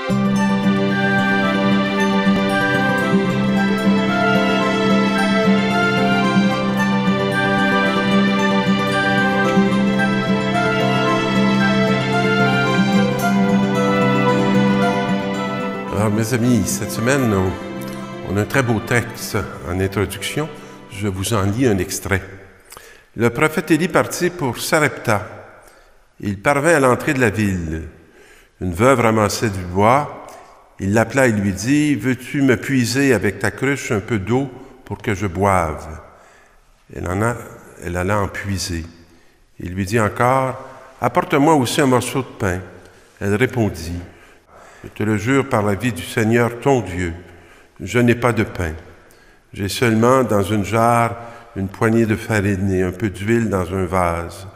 Alors, mes amis, cette semaine, on a un très beau texte en introduction. Je vous en lis un extrait. Le prophète Élie partit pour Sarepta. Il parvint à l'entrée de la ville. Une veuve ramassait du bois. Il l'appela et lui dit « Veux-tu me puiser avec ta cruche un peu d'eau pour que je boive ?» Elle alla en puiser. Il lui dit encore « Apporte-moi aussi un morceau de pain. » Elle répondit « Je te le jure par la vie du Seigneur ton Dieu, je n'ai pas de pain. J'ai seulement dans une jarre une poignée de farine et un peu d'huile dans un vase.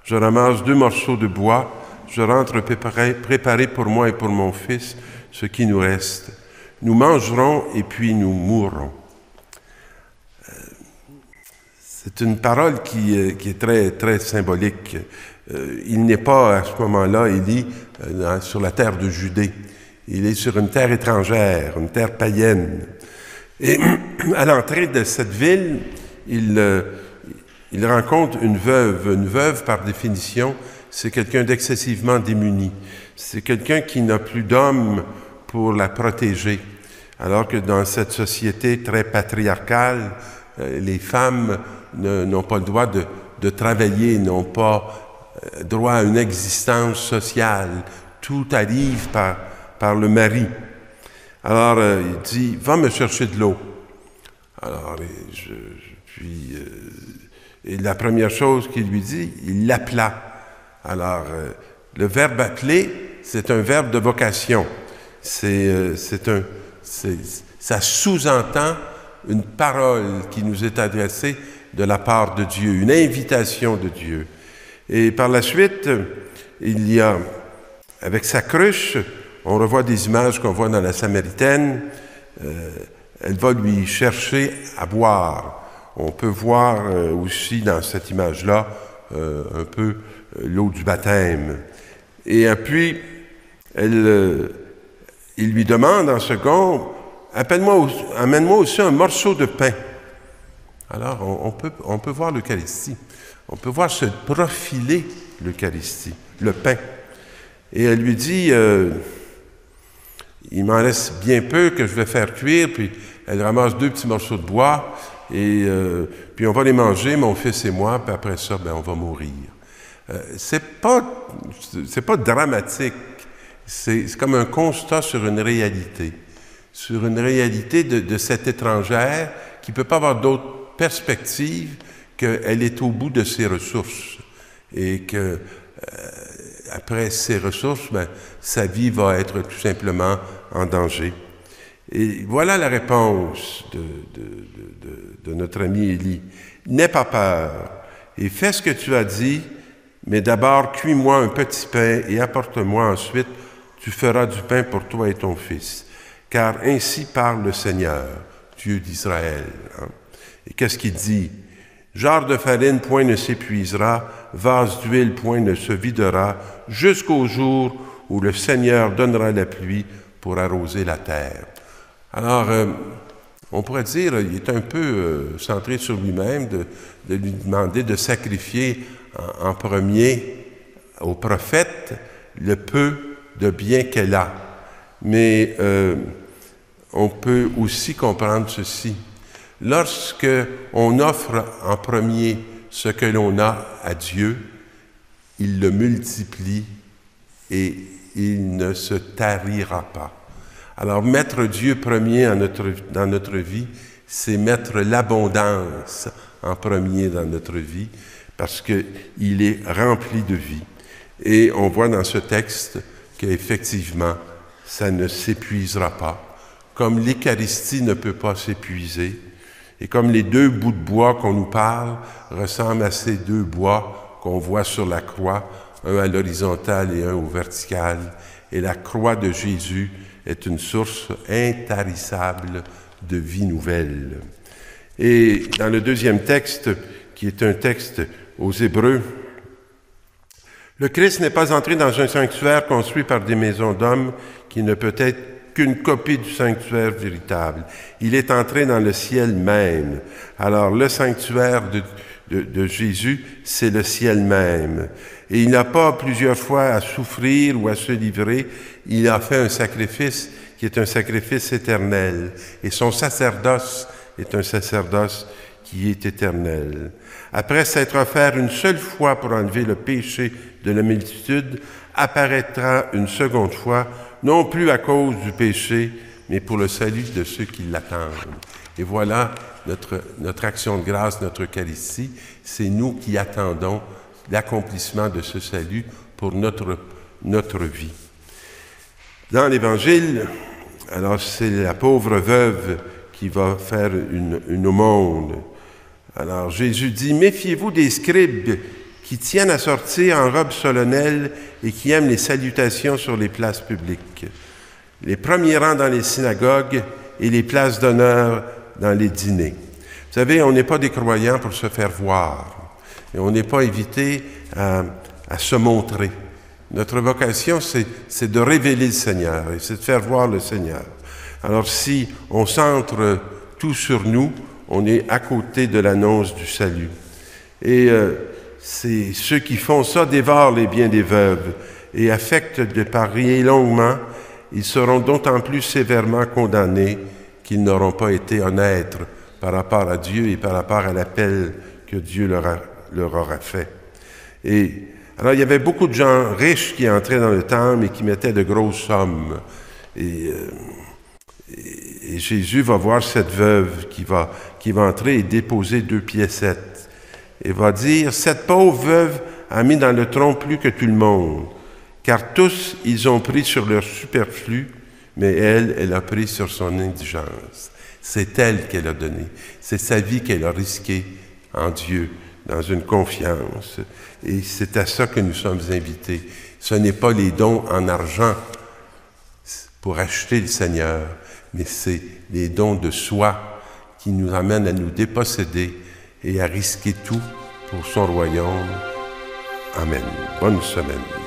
Je ramasse 2 morceaux de bois, je rentre préparer pour moi et pour mon fils ce qui nous reste. Nous mangerons et puis nous mourrons. » C'est une parole qui est très, très symbolique. Il n'est pas à ce moment-là, Élie, sur la terre de Judée. Il est sur une terre étrangère, une terre païenne. Et à l'entrée de cette ville, il rencontre une veuve. Une veuve, par définition, c'est quelqu'un d'excessivement démuni. C'est quelqu'un qui n'a plus d'homme pour la protéger. Alors que dans cette société très patriarcale, les femmes n'ont pas le droit de travailler, n'ont pas droit à une existence sociale. Tout arrive par le mari. Alors, il dit, va me chercher de l'eau. Alors, et la première chose qu'il lui dit, il l'appela. Alors, le verbe appeler, c'est un verbe de vocation. Ça sous-entend une parole qui nous est adressée de la part de Dieu, une invitation de Dieu. Et par la suite, il y a, avec sa cruche, on revoit des images qu'on voit dans la Samaritaine. Elle va lui chercher à boire. On peut voir aussi dans cette image-là un peu l'eau du baptême. Et puis, il lui demande en second, amène-moi aussi un morceau de pain. Alors, on peut voir l'Eucharistie. On peut voir se profiler l'Eucharistie, le pain. Et elle lui dit, il m'en reste bien peu que je vais faire cuire, puis elle ramasse 2 petits morceaux de bois, et puis on va les manger, mon fils et moi, puis après ça, on va mourir. C'est pas dramatique, c'est comme un constat sur une réalité de cette étrangère qui ne peut pas avoir d'autre perspective qu'elle est au bout de ses ressources, et que après ses ressources, sa vie va être tout simplement en danger. Et voilà la réponse de notre ami Élie. N'aie pas peur et fais ce que tu as dit, mais d'abord cuis-moi un petit pain et apporte-moi ensuite, tu feras du pain pour toi et ton fils. Car ainsi parle le Seigneur, Dieu d'Israël. Et qu'est-ce qu'il dit? Jarre de farine, point ne s'épuisera, vase d'huile, point ne se videra, jusqu'au jour où le Seigneur donnera la pluie pour arroser la terre. Alors, on pourrait dire, il est un peu centré sur lui-même, de lui demander de sacrifier en premier au prophète le peu de bien qu'elle a. Mais on peut aussi comprendre ceci. Lorsque on offre en premier ce que l'on a à Dieu, il le multiplie et il ne se tarira pas. Alors, mettre Dieu premier dans notre vie, c'est mettre l'abondance en premier dans notre vie, parce qu'il est rempli de vie. Et on voit dans ce texte qu'effectivement, ça ne s'épuisera pas. Comme l'Eucharistie ne peut pas s'épuiser, et comme les 2 bouts de bois qu'on nous parle ressemblent à ces 2 bois qu'on voit sur la croix, un à l'horizontale et un au vertical, et la croix de Jésus est une source intarissable de vie nouvelle. Et dans le 2e texte, qui est un texte aux Hébreux, le Christ n'est pas entré dans un sanctuaire construit par des maisons d'hommes qui ne peut être qu'une copie du sanctuaire véritable. Il est entré dans le ciel même. Alors, le sanctuaire de Jésus, c'est le ciel même. Et il n'a pas plusieurs fois à souffrir ou à se livrer. Il a fait un sacrifice qui est un sacrifice éternel. Et son sacerdoce est un sacerdoce qui est éternel. Après s'être offert une seule fois pour enlever le péché de la multitude, apparaîtra une seconde fois, non plus à cause du péché, mais pour le salut de ceux qui l'attendent. Et voilà notre action de grâce, notre Eucharistie, c'est nous qui attendons l'accomplissement de ce salut pour notre vie. Dans l'Évangile, alors c'est la pauvre veuve qui va faire une aumône. Alors Jésus dit, « Méfiez-vous des scribes qui tiennent à sortir en robe solennelle et qui aiment les salutations sur les places publiques, les premiers rangs dans les synagogues et les places d'honneur dans les dîners. » Vous savez, on n'est pas des croyants pour se faire voir. Et on n'est pas invité à se montrer. Notre vocation, c'est de révéler le Seigneur et c'est de faire voir le Seigneur. Alors si on centre tout sur nous, on est à côté de l'annonce du salut. Et c'est ceux qui font ça dévorent les biens des veuves et affectent de parier longuement. Ils seront d'autant plus sévèrement condamnés qu'ils n'auront pas été honnêtes par rapport à Dieu et par rapport à l'appel que Dieu leur aura fait. Et alors, il y avait beaucoup de gens riches qui entraient dans le temple et qui mettaient de grosses sommes. Et Jésus va voir cette veuve qui va entrer et déposer 2 piécettes. Et va dire, « Cette pauvre veuve a mis dans le tronc plus que tout le monde, car tous, ils ont pris sur leur superflu, mais elle a pris sur son indigence. » C'est elle qu'elle a donné. C'est sa vie qu'elle a risquée en Dieu, dans une confiance. Et c'est à ça que nous sommes invités. Ce n'est pas les dons en argent pour acheter le Seigneur, mais c'est les dons de soi qui nous amènent à nous déposséder et à risquer tout pour son royaume. Amen. Bonne semaine.